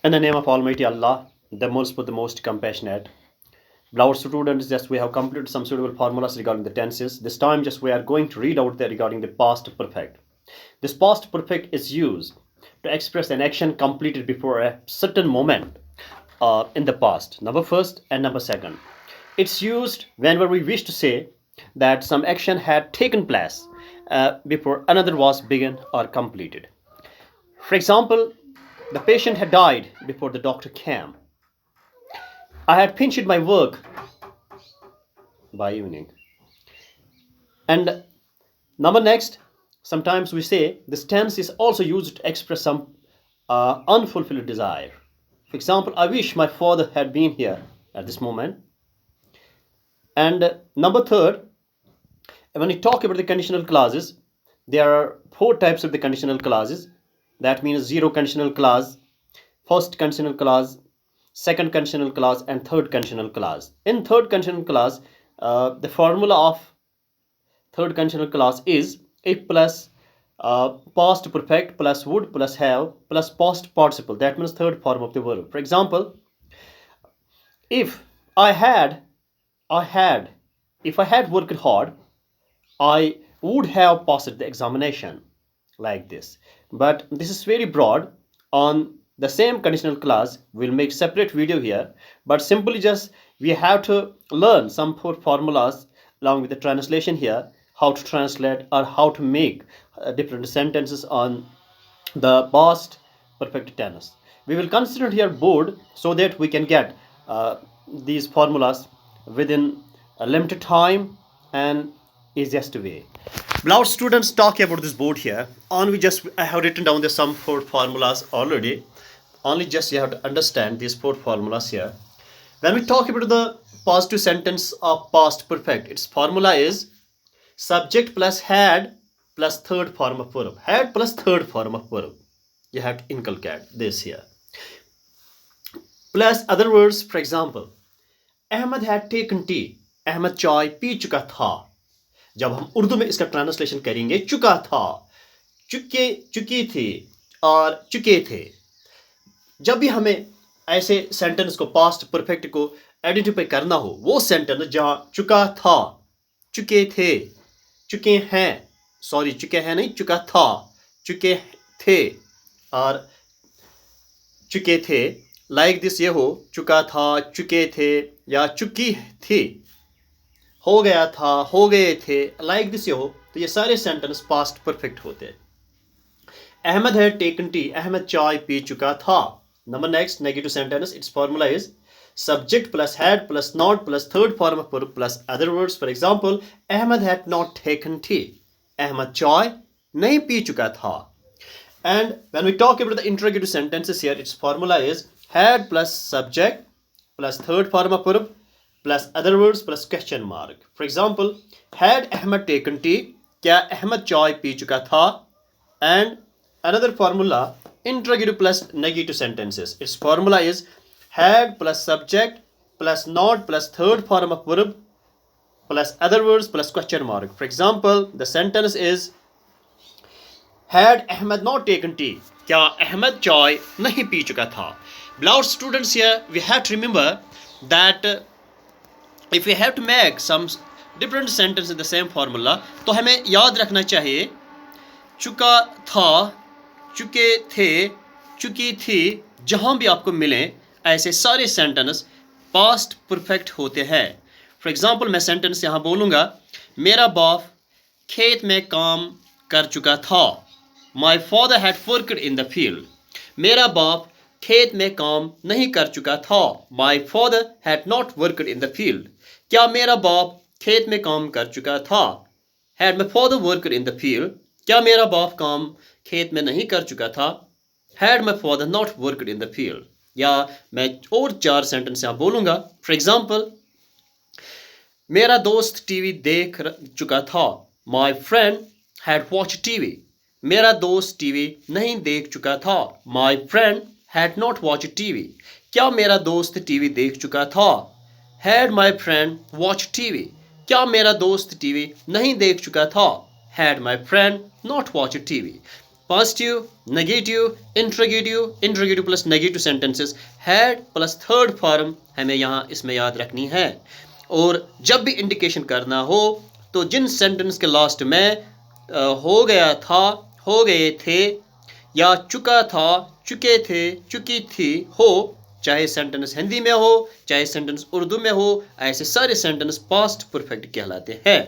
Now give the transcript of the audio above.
In the name of Almighty Allah, the merciful, the most compassionate. Beloved students, just we have completed some suitable formulas regarding the tenses. This time, just we are going to read out regarding the past perfect. This past perfect is used to express an action completed before a certain moment in the past. Number first and number second. It's used whenever we wish to say that some action had taken place before another was begun or completed. For example, the patient had died before the doctor came. I had finished my work by evening. And number next, sometimes we say this tense is also used to express some unfulfilled desire. For example, I wish my father had been here at this moment. And number third, when we talk about the conditional clauses, there are four types of the conditional clauses. That means zero conditional clause, first conditional clause, second conditional clause, and third conditional clause. In third conditional clause, the formula of third conditional clause is if plus past perfect plus would plus have plus past participle. That means third form of the verb. For example, if I had, I had, if I had worked hard, I would have passed the examination, like this. But this is very broad. On the same conditional clause, we'll make separate video here. But simply just we have to learn some formulas along with the translation here, how to translate or how to make different sentences on the past perfect tense. We will consider here board so that we can get these formulas within a limited time and easiest way. Beloved students, talk about this board here. On we just I have written down the some four formulas already. Only just you have to understand these four formulas here. When we talk about the positive sentence of past perfect, its formula is subject plus had plus third form of verb. Had plus third form of verb. You have to inculcate this here. Plus other words, for example, Ahmed had taken tea. Ahmad चाय पी चुका था. जब हम उर्दू में इसका translation करेंगे, चुका था, चुके चुकी थी और चुके थे. जब भी हमें ऐसे सेंटेंस को पास्ट परफेक्ट को आइडेंटिफाई करना हो, वो सेंटेंस जहां चुका था, चुके थे, चुके हैं, सॉरी चुके हैं नहीं, चुका था, चुके थे और चुके थे, लाइक दिस ये हो, चुका था, चुके थे या चुकी थी, हो गया था, हो गए थे, लाइक दिस ये हो, तो ये सारे सेंटेंस पास्ट परफेक्ट होते हैं. Ahmad had taken tea, Ahmad चाय पी चुका था. Number next negative sentence, it's formula is subject plus had plus not plus third form of verb plus other words. For example, Ahmed had not taken tea. Ahmed चाय नहीं P चुका था. And when we talk about the interrogative sentences here, its formula is had plus subject plus third form of verb plus other words plus question mark. For example, had Ahmed taken tea? क्या अहमद चाय पी चुका था? And another formula, interrogative plus negative sentences. Its formula is had plus subject plus not plus third form of verb plus other words plus question mark. For example, the sentence is had Ahmed not taken tea? क्या अहमद चाय नहीं P चुका था? Beloved students, here we have to remember that if we have to make some different sentence in the same formula, तो हमें याद रखना चाहिए चुका था, चुके थे, चुकी थी, जहां भी आपको मिले ऐसे सारे सेंटेंस पास्ट परफेक्ट होते हैं. फॉर एग्जांपल मैं सेंटेंस यहां बोलूंगा, मेरा बाप खेत में काम कर चुका था. My father had worked in the field. मेरा बाप खेत में काम नहीं कर चुका था. My father had not worked in the field. क्या मेरा बाप खेत में काम कर चुका था? Had my father worked in the field. क्या मेरा बाप काम खेत में नहीं कर चुका था? Had my father not worked in the field. या मैं और चार सेंटेंस यहाँ बोलूंगा. फॉर एग्जाम्पल, मेरा दोस्त टीवी देख चुका था. My friend had watch TV. मेरा दोस्त टीवी नहीं देख चुका था. My friend had not watch TV. क्या मेरा दोस्त टीवी देख चुका था? Had my friend watch TV. क्या मेरा दोस्त टीवी नहीं देख चुका था? Had my friend not watch TV. Positive, negative, interrogative plus negative sentences, had plus third form हमें यहाँ इसमें याद रखनी है। और जब भी इंडिकेशन करना हो तो जिन सेंटेंस के लास्ट में हो गया था, हो गए थे, या चुका था, चुके थे, चुकी थी हो, चाहे सेंटेंस हिंदी में हो चाहे सेंटेंस उर्दू में हो, ऐसे सारे सेंटेंस पास्ट परफेक्ट कहलाते हैं।